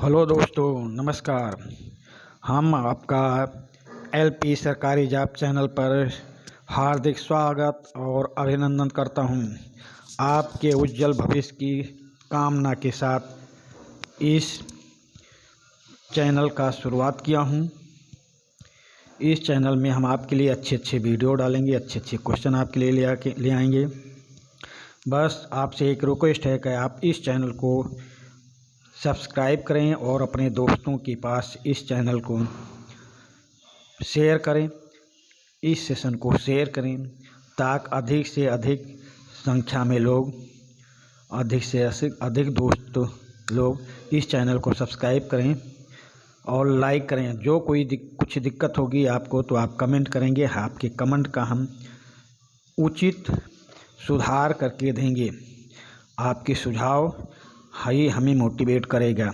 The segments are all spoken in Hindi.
हेलो दोस्तों, नमस्कार। हम आपका एलपी सरकारी जॉब चैनल पर हार्दिक स्वागत और अभिनंदन करता हूं। आपके उज्जवल भविष्य की कामना के साथ इस चैनल का शुरुआत किया हूं। इस चैनल में हम आपके लिए अच्छे अच्छे वीडियो डालेंगे, अच्छे अच्छे क्वेश्चन आपके लिए ले आएंगे। बस आपसे एक रिक्वेस्ट है कि आप इस चैनल को सब्सक्राइब करें और अपने दोस्तों के पास इस चैनल को शेयर करें, इस सेशन को शेयर करें ताकि अधिक से अधिक संख्या में लोग, अधिक से अधिक दोस्त लोग इस चैनल को सब्सक्राइब करें और लाइक करें। जो कोई कुछ दिक्कत होगी आपको तो आप कमेंट करेंगे, आपके कमेंट का हम उचित सुधार करके देंगे। आपके सुझाव ही हमें मोटिवेट करेगा।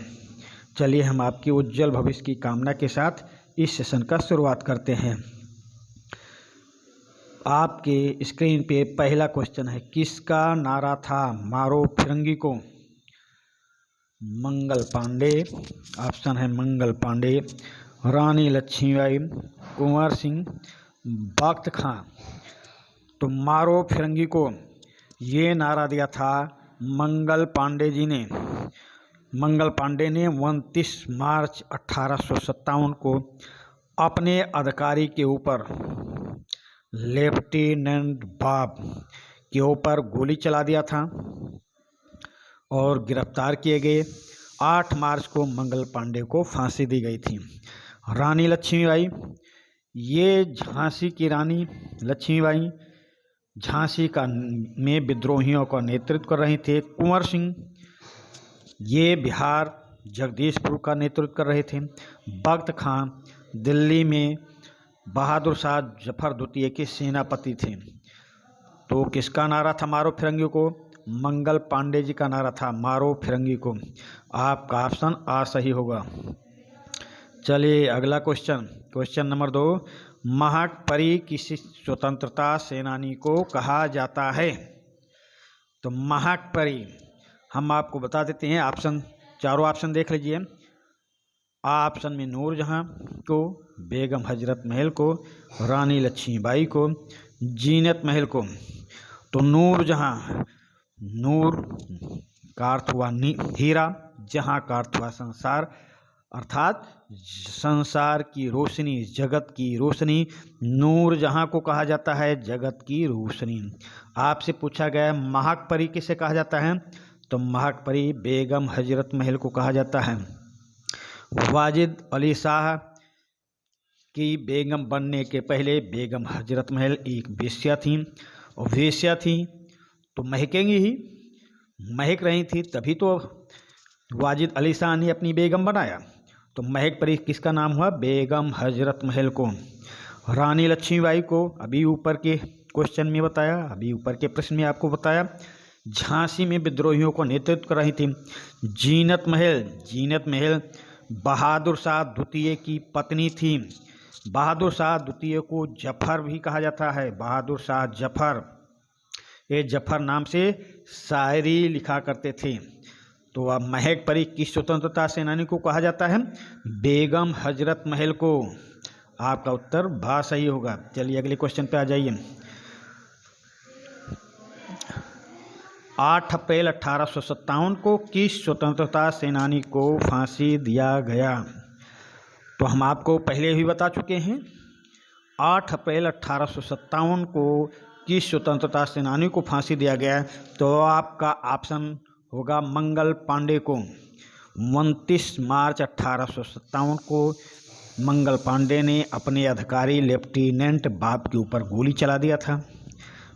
चलिए हम आपकी उज्जवल भविष्य की कामना के साथ इस सेशन का शुरुआत करते हैं। आपके स्क्रीन पे पहला क्वेश्चन है, किसका नारा था मारो फिरंगी को? मंगल पांडे, ऑप्शन है मंगल पांडे, रानी लक्ष्मीबाई, कुंवर सिंह, बख्त खां। तो मारो फिरंगी को ये नारा दिया था मंगल पांडे जी ने। मंगल पांडे ने 29 मार्च 1857 को अपने अधिकारी के ऊपर, लेफ्टिनेंट बाब के ऊपर गोली चला दिया था और गिरफ्तार किए गए। 8 मार्च को मंगल पांडे को फांसी दी गई थी। रानी लक्ष्मीबाई, ये झांसी की रानी लक्ष्मीबाई झांसी में विद्रोहियों का नेतृत्व कर रहे थे। कुंवर सिंह, ये बिहार जगदीशपुर का नेतृत्व कर रहे थे। बख्त खां दिल्ली में बहादुर शाह जफर द्वितीय के सेनापति थे। तो किसका नारा था मारो फिरंगी को? मंगल पांडे जी का नारा था मारो फिरंगी को। आपका ऑप्शन आ सही होगा। चलिए अगला क्वेश्चन नंबर 2, महक परी किस स्वतंत्रता सेनानी को कहा जाता है? तो महक परी हम आपको बता देते हैं। चारों ऑप्शन देख लीजिए। ऑप्शन में नूरजहां को, बेगम हजरत महल को, रानी लक्ष्मीबाई को, जीनत महल को। तो नूरजहां, नूर का अर्थ हुआ हीरा, जहां का अर्थ हुआ संसार, अर्थात संसार की रोशनी, जगत की रोशनी। नूरजहां को कहा जाता है जगत की रोशनी। आपसे पूछा गया महक परी किसे कहा जाता है? तो महक परी बेगम हजरत महल को कहा जाता है। वाजिद अली शाह की बेगम बनने के पहले बेगम हजरत महल एक वेश्या थी, और वेश्या थी तो महकेंगी ही, महक रही थी, तभी तो वाजिद अली शाह ने अपनी बेगम बनाया। तो महक परी किसका नाम हुआ? बेगम हजरत महल को। रानी लक्ष्मीबाई को अभी ऊपर के क्वेश्चन में बताया, अभी ऊपर के प्रश्न में आपको बताया, झांसी में विद्रोहियों को नेतृत्व कर रही थी। जीनत महल बहादुर शाह द्वितीय की पत्नी थी। बहादुर शाह द्वितीय को जफर भी कहा जाता है, बहादुर शाह जफर। ये जफर नाम से शायरी लिखा करते थे। तो अब महक परी किस स्वतंत्रता सेनानी को कहा जाता है? बेगम हजरत महल को। आपका उत्तर भा सही होगा। चलिए अगले क्वेश्चन पे आ जाइए। 8 अप्रैल 1857 को किस स्वतंत्रता सेनानी को फांसी दिया गया? तो हम आपको पहले भी बता चुके हैं। 8 अप्रैल 1857 को किस स्वतंत्रता सेनानी को फांसी दिया गया? तो आपका ऑप्शन होगा मंगल पांडे को। 29 मार्च 1857 को मंगल पांडे ने अपने अधिकारी लेफ्टिनेंट बाब के ऊपर गोली चला दिया था।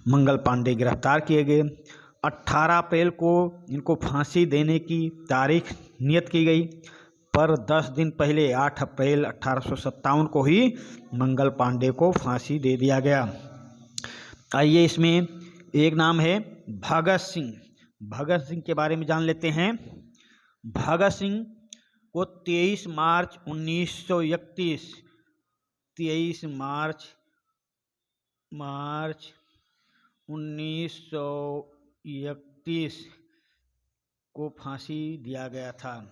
मंगल पांडे गिरफ्तार किए गए। 18 अप्रैल को इनको फांसी देने की तारीख नियत की गई, पर 10 दिन पहले 8 अप्रैल 1857 को ही मंगल पांडे को फांसी दे दिया गया। आइए इसमें एक नाम है भगत सिंह। भगत सिंह के बारे में जान लेते हैं। भगत सिंह को 23 मार्च 1931 23 मार्च 1931 को फांसी दिया गया था।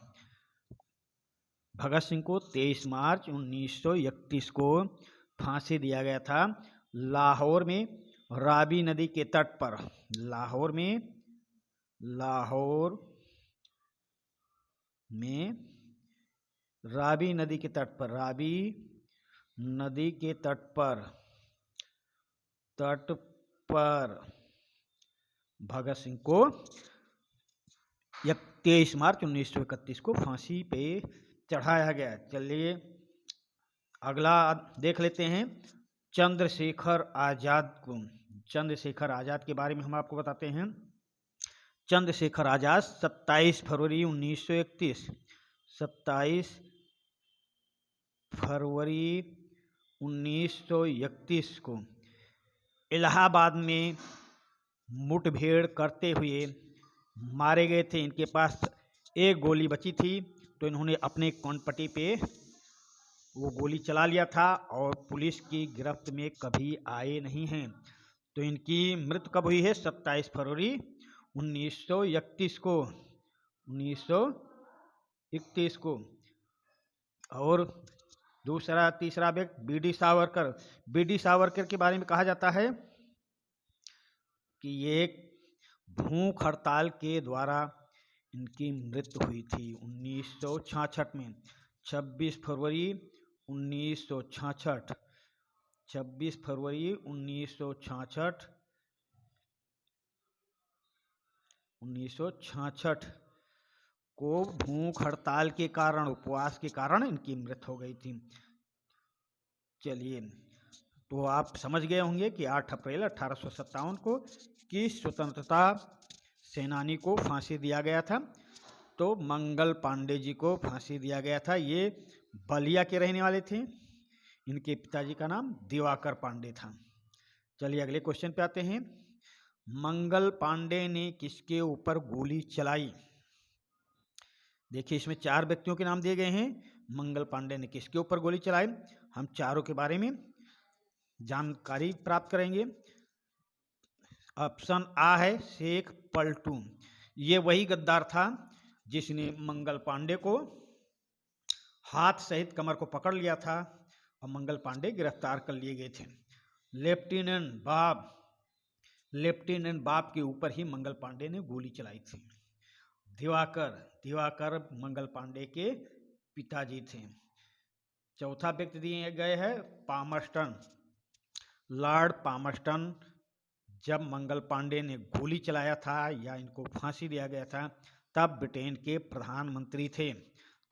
भगत सिंह को 23 मार्च 1931 को फांसी दिया गया था लाहौर में रावी नदी के तट पर। लाहौर में रावी नदी के तट पर, रावी नदी के तट पर भगत सिंह को 23 मार्च 1931 को फांसी पे चढ़ाया गया। चलिए अगला देख लेते हैं चंद्रशेखर आजाद को। चंद्रशेखर आजाद के बारे में हम आपको बताते हैं। चंद्रशेखर आजाद 27 फरवरी 1931 27 फरवरी 1931 को इलाहाबाद में मुठभेड़ करते हुए मारे गए थे। इनके पास एक गोली बची थी तो इन्होंने अपने कनपटी पे वो गोली चला लिया था और पुलिस की गिरफ्त में कभी आए नहीं हैं। तो इनकी मृत्यु कब हुई है? 27 फरवरी 1931 को। और तीसरा व्यक्ति बीडी सावरकर। बीडी सावरकर के बारे में कहा जाता है कि ये एक भूख हड़ताल के द्वारा इनकी मृत्यु हुई थी 1966 में। 26 फरवरी 1966 26 फरवरी 1966 को भूख हड़ताल के कारण, उपवास के कारण इनकी मृत्यु हो गई थी। चलिए तो आप समझ गए होंगे कि 8 अप्रैल 1857 को किस स्वतंत्रता सेनानी को फांसी दिया गया था। तो मंगल पांडे जी को फांसी दिया गया था। ये बलिया के रहने वाले थे। इनके पिताजी का नाम दिवाकर पांडे था। चलिए अगले क्वेश्चन पे आते हैं। मंगल पांडे ने किसके ऊपर गोली चलाई? देखिए इसमें 4 व्यक्तियों के नाम दिए गए हैं। मंगल पांडे ने किसके ऊपर गोली चलाई? हम चारों के बारे में जानकारी प्राप्त करेंगे। ऑप्शन आ है शेख पलटू। ये वही गद्दार था जिसने मंगल पांडे को हाथ सहित कमर को पकड़ लिया था और मंगल पांडे गिरफ्तार कर लिए गए थे। लेफ्टिनेंट बाब के ऊपर ही मंगल पांडे ने गोली चलाई थी। दिवाकर मंगल पांडे के पिताजी थे। चौथा व्यक्ति दिए गए हैं पामर्स्टन। लॉर्ड पामर्स्टन जब मंगल पांडे ने गोली चलाया था या इनको फांसी दिया गया था तब ब्रिटेन के प्रधानमंत्री थे।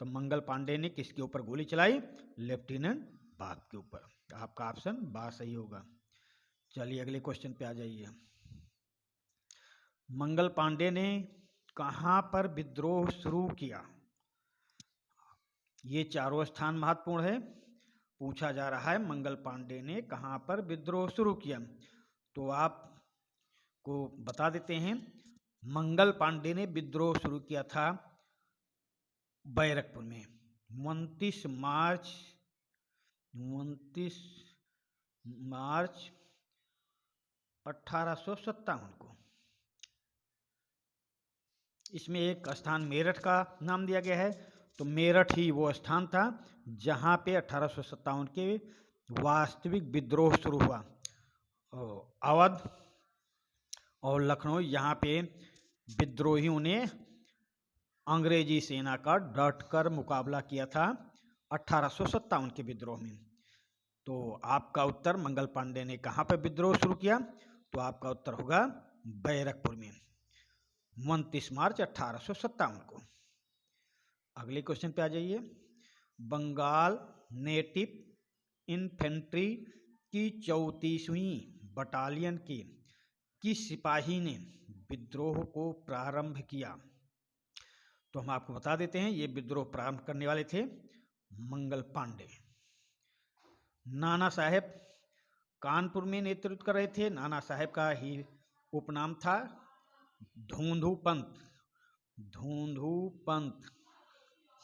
तो मंगल पांडे ने किसके ऊपर गोली चलाई? लेफ्टिनेंट बाब के ऊपर। आपका ऑप्शन बा सही होगा। चलिए अगले क्वेश्चन पे आ जाइए। मंगल पांडे ने कहां पर विद्रोह शुरू किया? ये चारों स्थान महत्वपूर्ण है। पूछा जा रहा है मंगल पांडे ने कहां पर विद्रोह शुरू किया। तो आपको बता देते हैं मंगल पांडे ने विद्रोह शुरू किया था बैरकपुर में 29 मार्च 1857 को। इसमें एक स्थान मेरठ का नाम दिया गया है। तो मेरठ ही वो स्थान था जहां पे 1857 के वास्तविक विद्रोह शुरू हुआ। अवध और लखनऊ यहाँ पे विद्रोहियों ने अंग्रेजी सेना का डटकर मुकाबला किया था 1857 के विद्रोह में। तो आपका उत्तर मंगल पांडे ने कहाँ पर विद्रोह शुरू किया? तो आपका उत्तर होगा बैरकपुर में 29 मार्च 1857 को। अगले क्वेश्चन पे आ जाइए। बंगाल नेटिव इन्फेंट्री की 34वीं बटालियन के किस सिपाही ने विद्रोह को प्रारंभ किया? तो हम आपको बता देते हैं ये विद्रोह प्रारंभ करने वाले थे मंगल पांडे। नाना साहेब कानपुर में नेतृत्व कर रहे थे। नाना साहेब का ही उपनाम था धूंधू पंत।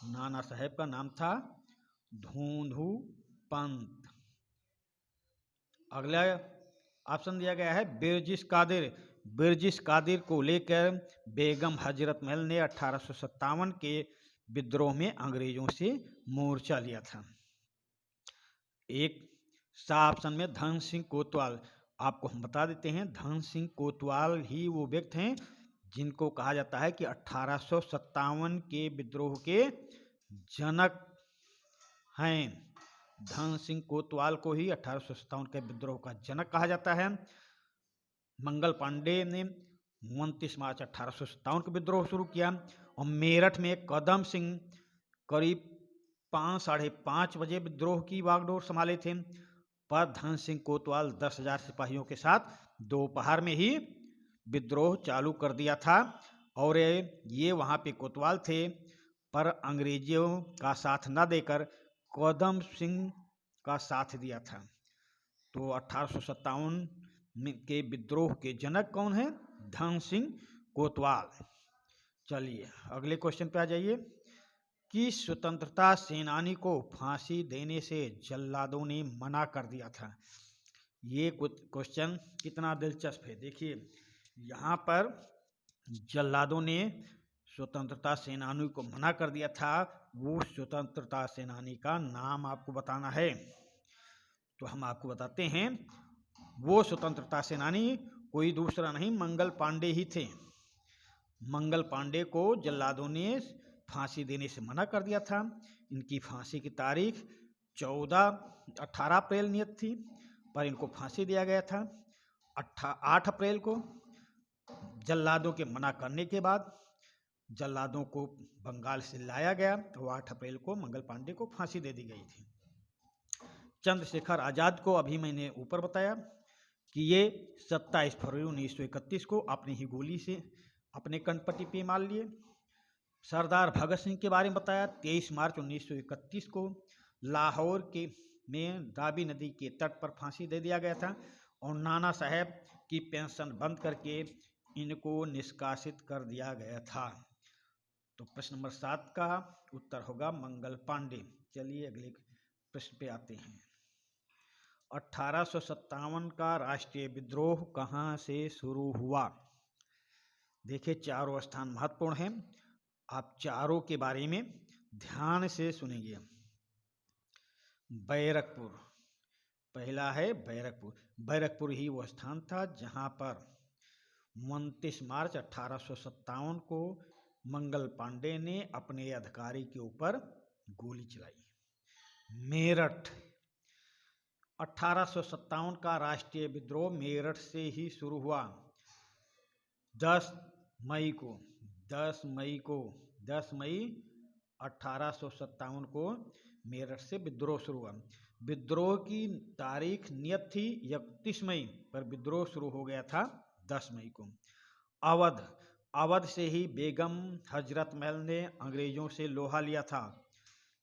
नाना साहेब का नाम था धूंधू पंत। अगला ऑप्शन दिया गया है बिरजिस कादिर को लेकर बेगम हजरत महल ने 1857 के विद्रोह में अंग्रेजों से मोर्चा लिया था? एक सा ऑप्शन में धन सिंह कोतवाल। आपको हम बता देते हैं, धन सिंह कोतवाल ही वो व्यक्ति हैं जिनको कहा जाता है कि 1857 के विद्रोह के जनक हैं। धन सिंह कोतवाल को ही 1857 के विद्रोह का जनक कहा जाता है। मंगल पांडे ने 29 मार्च 1857 को विद्रोह शुरू किया और मेरठ में कदम सिंह करीब 5-5:30 बजे विद्रोह की वागडोर संभाले थे। पर धन सिंह कोतवाल 10,000 सिपाहियों के साथ दोपहर में ही विद्रोह चालू कर दिया था और ये वहाँ पे कोतवाल थे, पर अंग्रेजों का साथ न देकर कदम सिंह का साथ दिया था। तो 1857 के विद्रोह के जनक कौन है? धन सिंह कोतवाल। चलिए अगले क्वेश्चन पे आ जाइए कि स्वतंत्रता सेनानी को फांसी देने से जल्लादों ने मना कर दिया था। ये क्वेश्चन कितना दिलचस्प है। देखिए यहाँ पर जल्लादों ने स्वतंत्रता सेनानी को मना कर दिया था। वो स्वतंत्रता सेनानी का नाम आपको बताना है, तो हम आपको बताते हैं। वो स्वतंत्रता सेनानी कोई दूसरा नहीं, मंगल पांडे ही थे। मंगल पांडे को जल्लादों ने फांसी देने से मना कर दिया था। इनकी फांसी की तारीख 18 अप्रैल नियत थी, पर इनको फांसी दिया गया था 8 अप्रैल को। जल्लादों के मना करने के बाद जल्लादों को बंगाल से लाया गया, तो 8 अप्रैल को मंगल पांडे को फांसी दे दी गई थी। चंद्रशेखर आज़ाद को अभी मैंने ऊपर बताया कि ये 27 फरवरी 1931 को अपनी ही गोली से अपने कनपट्टी पे मार लिए। सरदार भगत सिंह के बारे में बताया, 23 मार्च 1931 को लाहौर के में रावी नदी के तट पर फांसी दे दिया गया था और नाना साहब की पेंशन बंद करके इनको निष्कासित कर दिया गया था। तो प्रश्न नंबर 7 का उत्तर होगा मंगल पांडे। चलिए अगले प्रश्न पे आते हैं। 1857 का राष्ट्रीय विद्रोह कहाँ से शुरू हुआ? देखिए चारों स्थान महत्वपूर्ण हैं, आप चारों के बारे में ध्यान से सुनेंगे। बैरकपुर, पहला है बैरकपुर। बैरकपुर ही वो स्थान था जहाँ पर 29 मार्च 1857 को मंगल पांडे ने अपने अधिकारी के ऊपर गोली चलाई। मेरठ, 1857 का राष्ट्रीय विद्रोह मेरठ से ही शुरू हुआ। 10 मई 1857 को मेरठ से विद्रोह शुरू हुआ। विद्रोह की तारीख नियत थी 31 मई, पर विद्रोह शुरू हो गया था 10 मई को। अवध से ही बेगम हजरत महल ने अंग्रेजों से लोहा लिया था।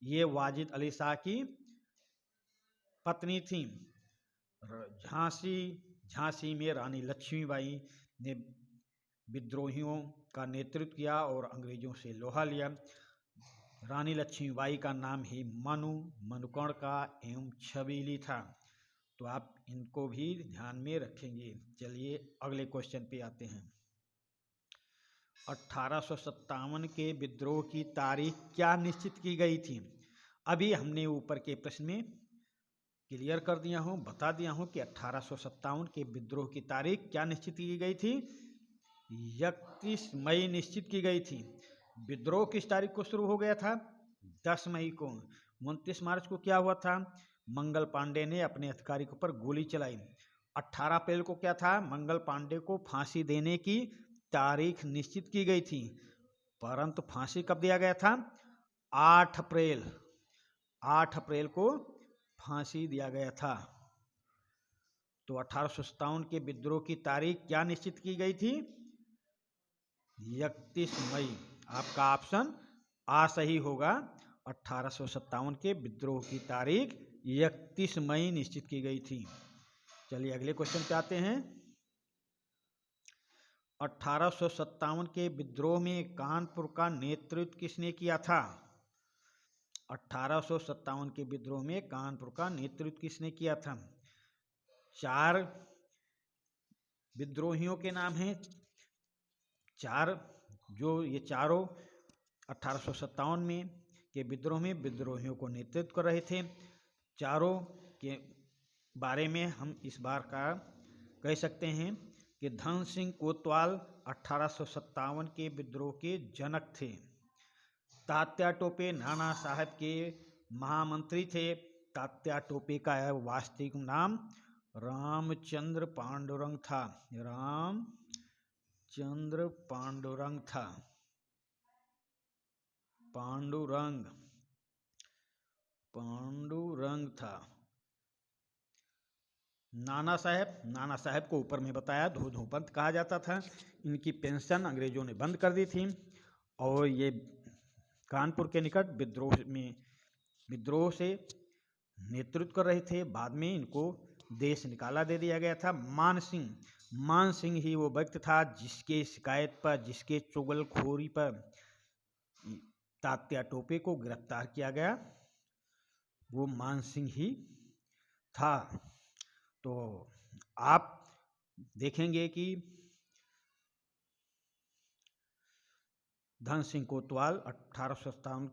ये वाजिद अली शाह की पत्नी थी। झांसी में रानी लक्ष्मीबाई ने विद्रोहियों का नेतृत्व किया और अंग्रेजों से लोहा लिया। रानी लक्ष्मीबाई का नाम ही मनुकर्ण का एवं छबीली था, तो आप इनको भी ध्यान में रखेंगे। चलिए अगले क्वेश्चन पे आते हैं। 1857 के विद्रोह की तारीख क्या निश्चित की गई थी? अभी हमने ऊपर के प्रश्न में क्लियर कर दिया हूँ, बता दिया हूँ कि 1857 के विद्रोह की तारीख क्या निश्चित की गई थी? 31 मई निश्चित की गई थी। विद्रोह किस तारीख को शुरू हो गया था? 10 मई को। 29 मार्च को क्या हुआ था? मंगल पांडे ने अपने अधिकारी के ऊपर गोली चलाई। 18 अप्रैल को क्या था? मंगल पांडे को फांसी देने की तारीख निश्चित की गई थी, परंतु फांसी कब दिया गया था? 8 अप्रैल को फांसी दिया गया था। तो 1857 के विद्रोह की तारीख क्या निश्चित की गई थी? 31 मई। आपका ऑप्शन आ सही होगा। 1857 के विद्रोह की तारीख 31 मई निश्चित की गई थी। चलिए अगले क्वेश्चन पे आते हैं। 1857 के विद्रोह में कानपुर का नेतृत्व किसने किया था? 1857 के विद्रोह में कानपुर का नेतृत्व किसने किया था? 4 विद्रोहियों के नाम हैं। 4 जो ये चारों 1857 में के विद्रोह में विद्रोहियों को नेतृत्व कर रहे थे। चारों के बारे में हम इस बार का कह सकते हैं कि धन सिंह कोतवाल 1857 के विद्रोह के जनक थे। तात्या टोपे नाना साहब के महामंत्री थे। तात्या टोपे का वास्तविक नाम रामचंद्र पांडुरंग था। रामचंद्र पांडुरंग था। पांडुरंग था। नाना साहब को ऊपर में बताया धोधोपंत कहा जाता था। इनकी पेंशन अंग्रेजों ने बंद कर दी थी और ये कानपुर के निकट विद्रोह से नेतृत्व कर रहे थे। बाद में इनको देश निकाला दे दिया गया था। मान सिंह ही वो व्यक्ति था जिसके शिकायत पर, जिसके चुगलखोरी पर तात्या टोपे को गिरफ्तार किया गया, वो मान सिंह ही था। तो आप देखेंगे कि धन सिंह कोतवाल 1857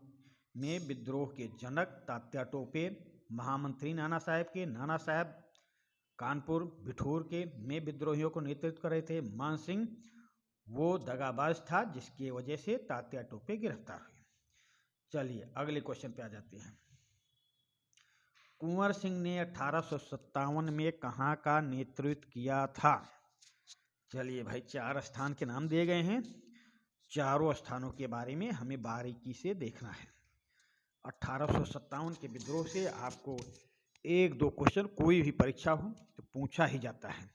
में विद्रोह के जनक, तात्या टोपे महामंत्री नाना साहब कानपुर बिठूर के में विद्रोहियों को नेतृत्व कर रहे थे। मान सिंह वो दगाबाज था जिसकी वजह से तात्या टोपे गिरफ्तार हुए। चलिए अगले क्वेश्चन पे आ जाते हैं। कुंवर सिंह ने 1857 में कहाँ का नेतृत्व किया था? चलिए भाई, 4 स्थान के नाम दिए गए हैं। चारों स्थानों के बारे में हमें बारीकी से देखना है। 1857 के विद्रोह से आपको 1-2 क्वेश्चन कोई भी परीक्षा हो तो पूछा ही जाता है।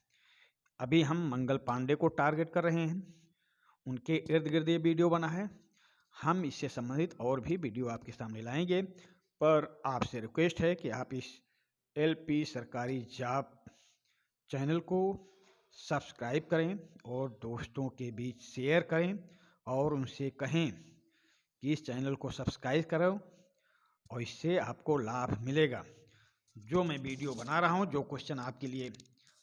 अभी हम मंगल पांडे को टारगेट कर रहे हैं, उनके इर्द गिर्द ये वीडियो बना है। हम इससे संबंधित और भी वीडियो आपके सामने लाएंगे, पर आपसे रिक्वेस्ट है कि आप इस LP सरकारी जॉब चैनल को सब्सक्राइब करें और दोस्तों के बीच शेयर करें और उनसे कहें कि इस चैनल को सब्सक्राइब करो और इससे आपको लाभ मिलेगा। जो मैं वीडियो बना रहा हूँ, जो क्वेश्चन आपके लिए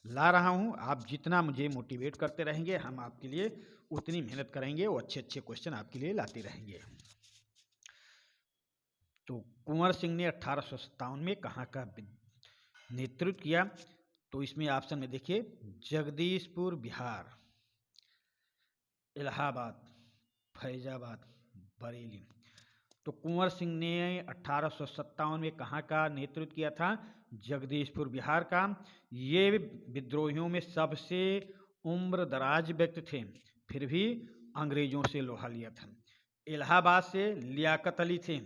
ला रहा हूँ, आप जितना मुझे मोटिवेट करते रहेंगे, हम आपके लिए उतनी मेहनत करेंगे और अच्छे क्वेश्चन आपके लिए लाते रहेंगे। तो कुंवर सिंह ने 1857 में कहाँ का नेतृत्व किया? तो इसमें ऑप्शन में देखिए, जगदीशपुर बिहार, इलाहाबाद, फैजाबाद, बरेली। तो कुंवर सिंह ने 1857 में कहाँ का नेतृत्व किया था? जगदीशपुर बिहार का। ये विद्रोहियों में सबसे उम्र दराज व्यक्ति थे, फिर भी अंग्रेजों से लोहा लिया था। इलाहाबाद से लियाकत अली थे,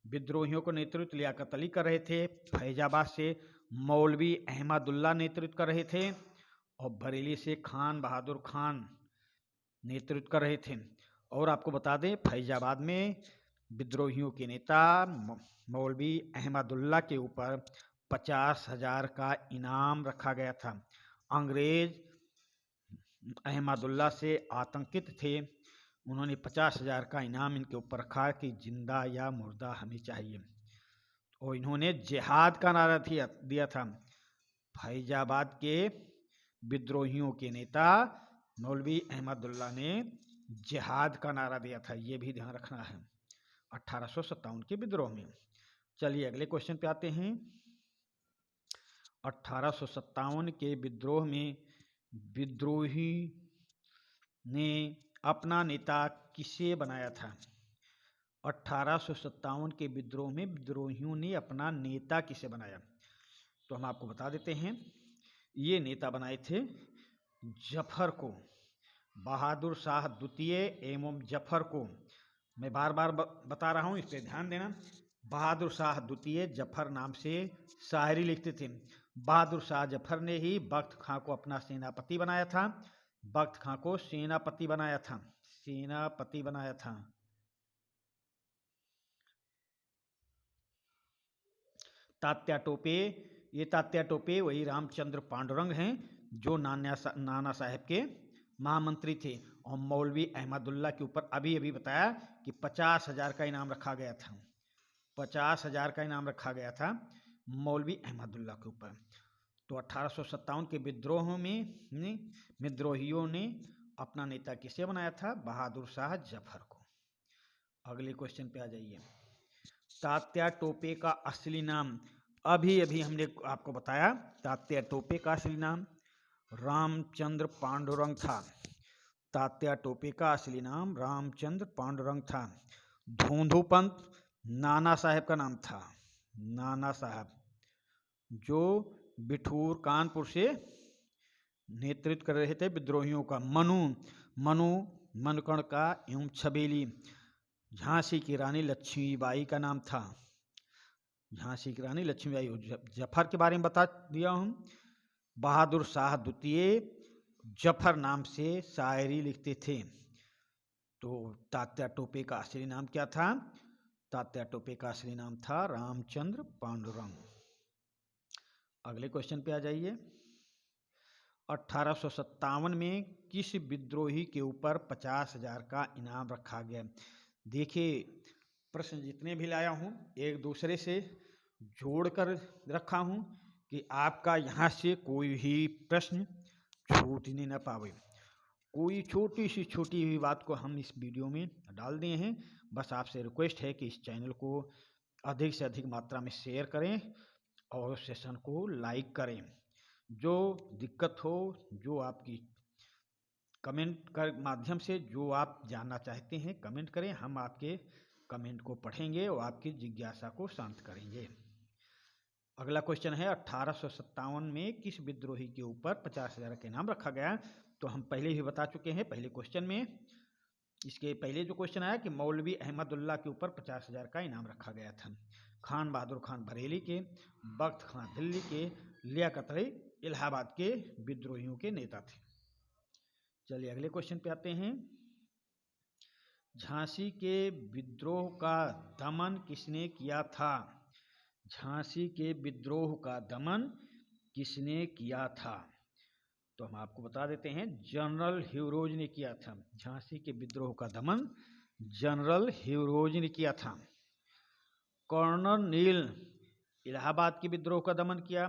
विद्रोहियों को नेतृत्व लियाकत अली कर रहे थे। फैजाबाद से मौलवी अहमदुल्ला नेतृत्व कर रहे थे और बरेली से खान बहादुर खान नेतृत्व कर रहे थे। और आपको बता दें, फैजाबाद में विद्रोहियों के नेता मौलवी अहमदुल्ला के ऊपर 50,000 का इनाम रखा गया था। अंग्रेज अहमदुल्ला से आतंकित थे, उन्होंने 50,000 का इनाम इनके ऊपर रखा कि जिंदा या मुर्दा हमें चाहिए, और इन्होंने जिहाद का नारा दिया था। फैजाबाद के विद्रोहियों के नेता मौलवी अहमदुल्ला ने जिहाद का नारा दिया था, ये भी ध्यान रखना है 1857 के विद्रोह में। चलिए अगले क्वेश्चन पे आते हैं। 1857 के विद्रोह में विद्रोही ने अपना नेता किसे बनाया था? 1857 के विद्रोह में विद्रोहियों ने अपना नेता किसे बनाया? तो हम आपको बता देते हैं, ये नेता बनाए थे जफर को, बहादुर शाह द्वितीय एवं जफर को। मैं बार बार बता रहा हूँ, इस पर ध्यान देना। बहादुर शाह द्वितीय जफर नाम से शायरी लिखते थे। बहादुर शाह जफर ने ही बख्त खां को अपना सेनापति बनाया था। बख्त खां को सेनापति बनाया था। तात्या टोपे वही रामचंद्र पांडुरंग हैं जो नाना साहब के महामंत्री थे। और मौलवी अहमदुल्ला के ऊपर अभी बताया कि 50,000 का इनाम रखा गया था। 50,000 का इनाम रखा गया था मौलवी अहमदुल्ला के ऊपर। तो 1857 के विद्रोह में विद्रोहियों ने अपना नेता किसे बनाया था? बहादुर शाह जफर को। अगले क्वेश्चन पे आ जाइए। तात्या टोपे का असली नाम, अभी अभी हमने आपको बताया, तात्या टोपे का असली नाम रामचंद्र पांडुरंग था। तात्या टोपे का असली नाम रामचंद्र पांडुरंग था। धोंधोपंत नाना साहब का नाम था, नाना साहब, जो बिठूर कानपुर से नेतृत्व कर रहे थे विद्रोहियों का। मनु मनकणका एवं छबेली झांसी की रानी लक्ष्मीबाई का नाम था। झांसी की रानी लक्ष्मीबाई। जफर के बारे में बता दिया हूँ। बहादुर शाह द्वितीय जफर नाम से शायरी लिखते थे। तो तात्या टोपे का असली नाम क्या था? तात्या टोपे का असली नाम था रामचंद्र पांडुरंग। अगले क्वेश्चन पे आ जाइए। 1857 में किस विद्रोही के ऊपर 50,000 का इनाम रखा गया? देखिए, प्रश्न जितने भी लाया हूँ एक दूसरे से जोड़कर रखा हूँ कि आपका यहाँ से कोई भी प्रश्न छूटने न पावे। कोई छोटी सी बात को हम इस वीडियो में डाल दिए हैं। बस आपसे रिक्वेस्ट है कि इस चैनल को अधिक से अधिक मात्रा में शेयर करें और सेशन को लाइक करें। जो दिक्कत हो, जो आपकी कमेंट कर माध्यम से जो आप जानना चाहते हैं कमेंट करें, हम आपके कमेंट को पढ़ेंगे और आपकी जिज्ञासा को शांत करेंगे। अगला क्वेश्चन है 1857 में किस विद्रोही के ऊपर 50,000 का इनाम रखा गया? तो हम पहले ही बता चुके हैं पहले क्वेश्चन में। इसके पहले जो क्वेश्चन आया कि मौलवी अहमदुल्ला के ऊपर 50,000 का इनाम रखा गया था। खान बहादुर खान बरेली के, बख्त खान दिल्ली के, लियाकत अली इलाहाबाद के विद्रोहियों के नेता थे। चलिए अगले क्वेश्चन पे आते हैं। झांसी के विद्रोह का दमन किसने किया था? झांसी के विद्रोह का दमन किसने किया था? तो हम आपको बता देते हैं, जनरल ह्यूरोज ने किया था। झांसी के विद्रोह का दमन जनरल ह्यूरोज ने किया था। कर्नल नील इलाहाबाद के विद्रोह का दमन किया।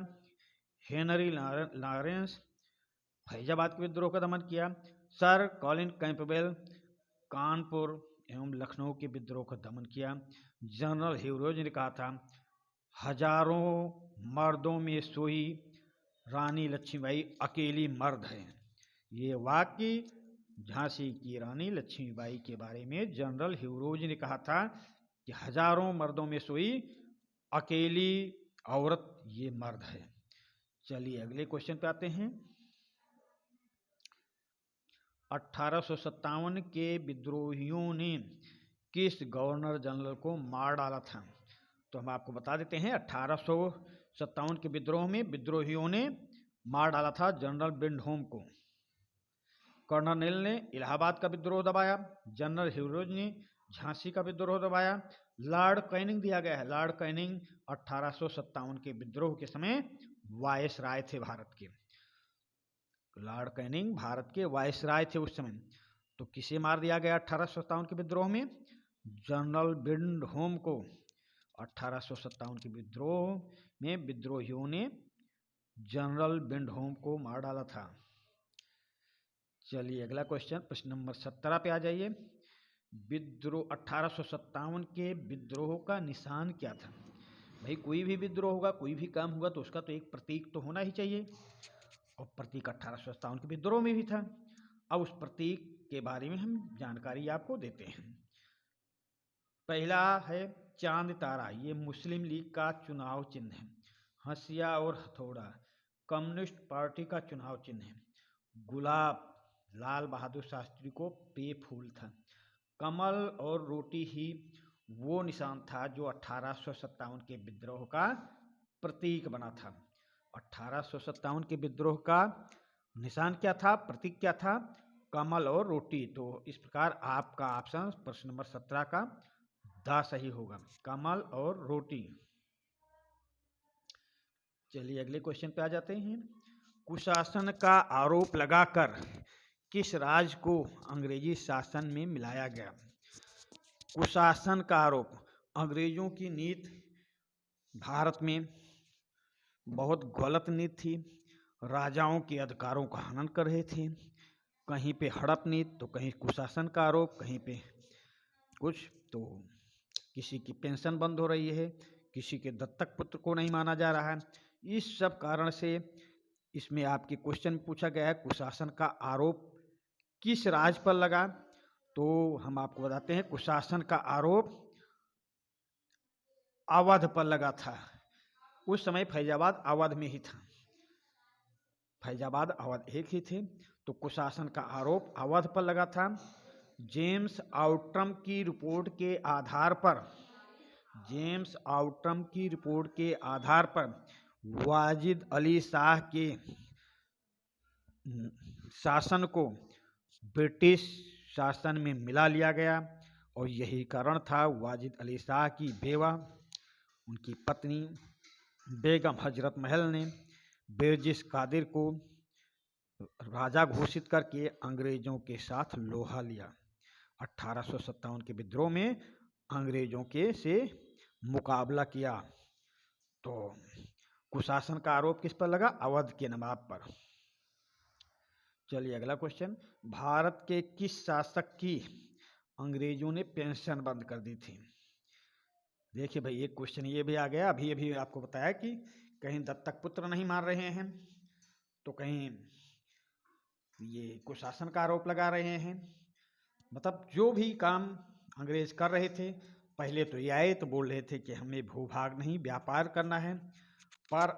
हेनरी लॉरेंस फैजाबाद के विद्रोह का दमन किया। सर कॉलिन कैंपबेल कानपुर एवं लखनऊ के विद्रोह का दमन किया। जनरल ह्यूरोज ने कहा था, हजारों मर्दों में सोई रानी लक्ष्मीबाई अकेली मर्द है। ये वाक्य झांसी की रानी लक्ष्मीबाई के बारे में जनरल ह्यूरोज ने कहा था कि हजारों मर्दों में सोई अकेली औरत ये मर्द है। चलिए अगले क्वेश्चन पे आते हैं। 1857 के विद्रोहियों ने किस गवर्नर जनरल को मार डाला था? तो हम आपको बता देते हैं, 1857 के विद्रोह में विद्रोहियों ने मार डाला था जनरल विंडहोम को। कर्नल नील ने इलाहाबाद का विद्रोह दबाया। जनरल ह्यूरोज ने झांसी का विद्रोह दबाया। लॉर्ड कैनिंग दिया गया है। लॉर्ड कैनिंग 1857 के विद्रोह के समय वायसराय थे भारत के। लॉर्ड कैनिंग भारत के वायसराय थे उस समय। तो किसे मार दिया गया 1857 के विद्रोह में? जनरल विंडहोम को। 1857 के विद्रोह में विद्रोहियों ने जनरल विंडहोम को मार डाला था। चलिए अगला क्वेश्चन, प्रश्न नंबर 17 पे आ जाइए। विद्रोह 1857 के विद्रोह का निशान क्या था? भाई कोई भी विद्रोह होगा, कोई भी काम होगा तो उसका तो एक प्रतीक तो होना ही चाहिए, और प्रतीक 1857 के विद्रोह में भी था। अब उस प्रतीक के बारे में हम जानकारी आपको देते हैं। पहला है चांद तारा, ये मुस्लिम लीग का चुनाव चिन्ह है। हंसिया और हथौड़ा कम्युनिस्ट पार्टी का चुनाव चिन्ह है। गुलाब लाल बहादुर शास्त्री को पे फूल था। कमल और रोटी ही वो निशान था जो 1857 के विद्रोह का प्रतीक बना था। 1857 के विद्रोह का निशान क्या था, प्रतीक क्या था? कमल और रोटी। तो इस प्रकार आपका ऑप्शन प्रश्न नंबर 17 का द सही होगा, कमल और रोटी। चलिए अगले क्वेश्चन पे आ जाते हैं। कुशासन का आरोप लगाकर किस राज्य को अंग्रेजी शासन में मिलाया गया? कुशासन का आरोप, अंग्रेजों की नीति भारत में बहुत गलत नीति थी। राजाओं के अधिकारों का हनन कर रहे थे। कहीं पे हड़प नीति तो कहीं कुशासन का आरोप, कहीं पे कुछ। तो किसी की पेंशन बंद हो रही है, किसी के दत्तक पुत्र को नहीं माना जा रहा है। इस सब कारण से इसमें आपके क्वेश्चन पूछा गया है कुशासन का आरोप किस राज्य पर लगा। तो हम आपको बताते हैं कुशासन का आरोप अवध पर लगा था। उस समय फैजाबाद अवध में ही था, फैजाबाद अवध एक ही थे। तो कुशासन का आरोप अवध पर लगा था। जेम्स आउट्रम की रिपोर्ट के आधार पर, जेम्स आउट्रम की रिपोर्ट के आधार पर वाजिद अली शाह के शासन को ब्रिटिश शासन में मिला लिया गया और यही कारण था वाजिद अली शाह की बेवा उनकी पत्नी बेगम हजरत महल ने बिरजिस कादिर को राजा घोषित करके अंग्रेजों के साथ लोहा लिया। 1857 के विद्रोह में अंग्रेजों के से मुकाबला किया। तो कुशासन का आरोप किस पर लगा? अवध के नवाब पर। चलिए अगला क्वेश्चन, भारत के किस शासक की अंग्रेजों ने पेंशन बंद कर दी थी? देखिए भाई एक क्वेश्चन ये भी आ गया, अभी आपको बताया कि कहीं दत्तक पुत्र नहीं मार रहे हैं, तो कहीं ये कुशासन का आरोप लगा रहे हैं। मतलब जो भी काम अंग्रेज कर रहे थे, पहले तो ये आए तो बोल रहे थे कि हमें भूभाग नहीं व्यापार करना है, पर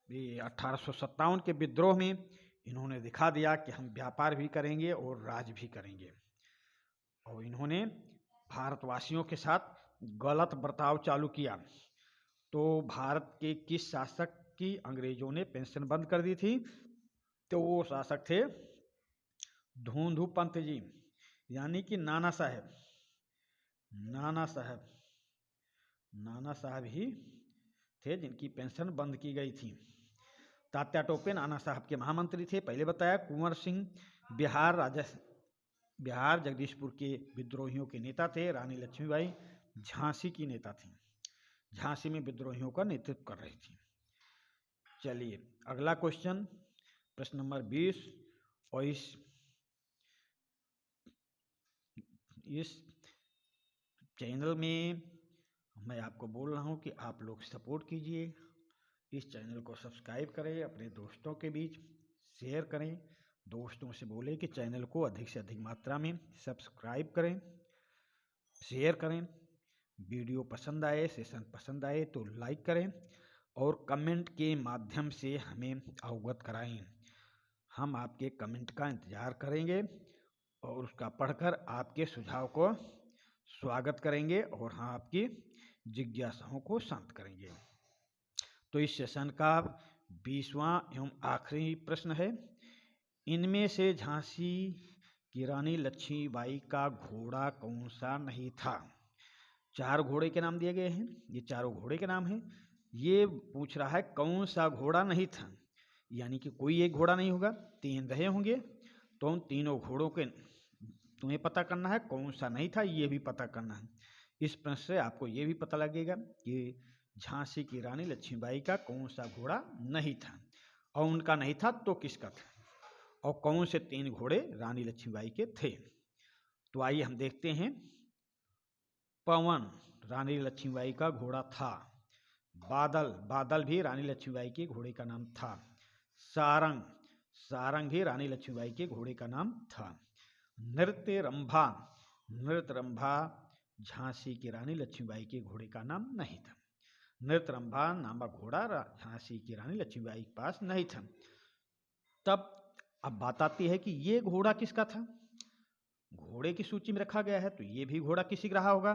1857 के विद्रोह में इन्होंने दिखा दिया कि हम व्यापार भी करेंगे और राज भी करेंगे। और इन्होंने भारतवासियों के साथ गलत बर्ताव चालू किया। तो भारत के किस शासक की अंग्रेजों ने पेंशन बंद कर दी थी? तो वो शासक थे धूंधू पंत जी, यानी कि नाना साहब। नाना साहब ही थे जिनकी पेंशन बंद की गई थी। तात्या टोपे नाना साहब के महामंत्री थे, पहले बताया। कुंवर सिंह बिहार जगदीशपुर के विद्रोहियों के नेता थे। रानी लक्ष्मीबाई झांसी की नेता थी, झांसी में विद्रोहियों का नेतृत्व कर रही थी। चलिए अगला क्वेश्चन, प्रश्न नंबर 20। और इस चैनल में मैं आपको बोल रहा हूं कि आप लोग सपोर्ट कीजिए, इस चैनल को सब्सक्राइब करें, अपने दोस्तों के बीच शेयर करें, दोस्तों से बोले कि चैनल को अधिक से अधिक मात्रा में सब्सक्राइब करें, शेयर करें। वीडियो पसंद आए, सेशन पसंद आए तो लाइक करें और कमेंट के माध्यम से हमें अवगत कराएं। हम आपके कमेंट का इंतज़ार करेंगे और उसका पढ़कर आपके सुझाव को स्वागत करेंगे और हम आपकी जिज्ञासाओं को शांत करेंगे। तो इस सेशन का 20वां एवं आखिरी प्रश्न है, इनमें से झांसी की रानी लक्ष्मीबाई का घोड़ा कौन सा नहीं था? 4 घोड़े के नाम दिए गए हैं, ये चारों घोड़े के नाम हैं। ये पूछ रहा है कौन सा घोड़ा नहीं था, यानी कि कोई एक घोड़ा नहीं होगा, 3 रहे होंगे। तो उन तीनों घोड़ों के तुम्हें पता करना है, कौन सा नहीं था ये भी पता करना है। इस प्रश्न से आपको ये भी पता लगेगा कि झांसी की रानी लक्ष्मीबाई का कौन सा घोड़ा नहीं था, और उनका नहीं था तो किसका था, और कौन से 3 घोड़े रानी लक्ष्मीबाई के थे। तो आइए हम देखते हैं। पवन रानी लक्ष्मीबाई का घोड़ा था। बादल भी रानी लक्ष्मीबाई के घोड़े का नाम था। सारंग भी रानी लक्ष्मीबाई के घोड़े का नाम था। नृत्य रंभा झांसी की रानी लक्ष्मीबाई के घोड़े का नाम नहीं था। नृत्य रंभा नामक घोड़ा झांसी की रानी लक्ष्मीबाई के पास नहीं था। तब अब बात आती है कि ये घोड़ा किसका था? घोड़े की सूची में रखा गया है तो ये भी घोड़ा किसी का रहा होगा।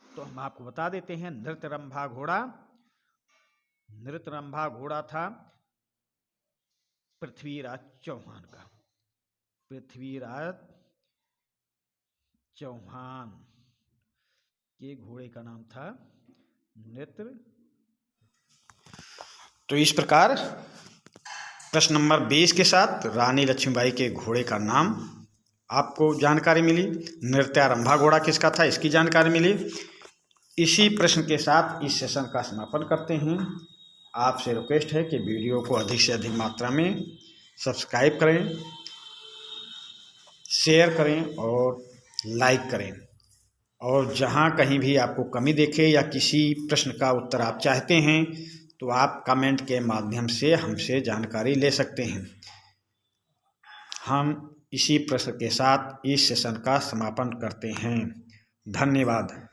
तो हम आपको बता देते हैं, नृत्य रंभा घोड़ा था पृथ्वीराज चौहान का। पृथ्वीराज चौहान के घोड़े का नाम था नृत्य। तो इस प्रकार प्रश्न नंबर 20 के साथ रानी लक्ष्मीबाई के घोड़े का नाम आपको जानकारी मिली। नृत्यारंभा घोड़ा किसका था इसकी जानकारी मिली। इसी प्रश्न के साथ इस सेशन का समापन करते हैं। आपसे रिक्वेस्ट है कि वीडियो को अधिक से अधिक मात्रा में सब्सक्राइब करें, शेयर करें और लाइक करें। और जहाँ कहीं भी आपको कमी देखे या किसी प्रश्न का उत्तर आप चाहते हैं तो आप कमेंट के माध्यम से हमसे जानकारी ले सकते हैं। हम इसी प्रश्न के साथ इस सेशन का समापन करते हैं। धन्यवाद।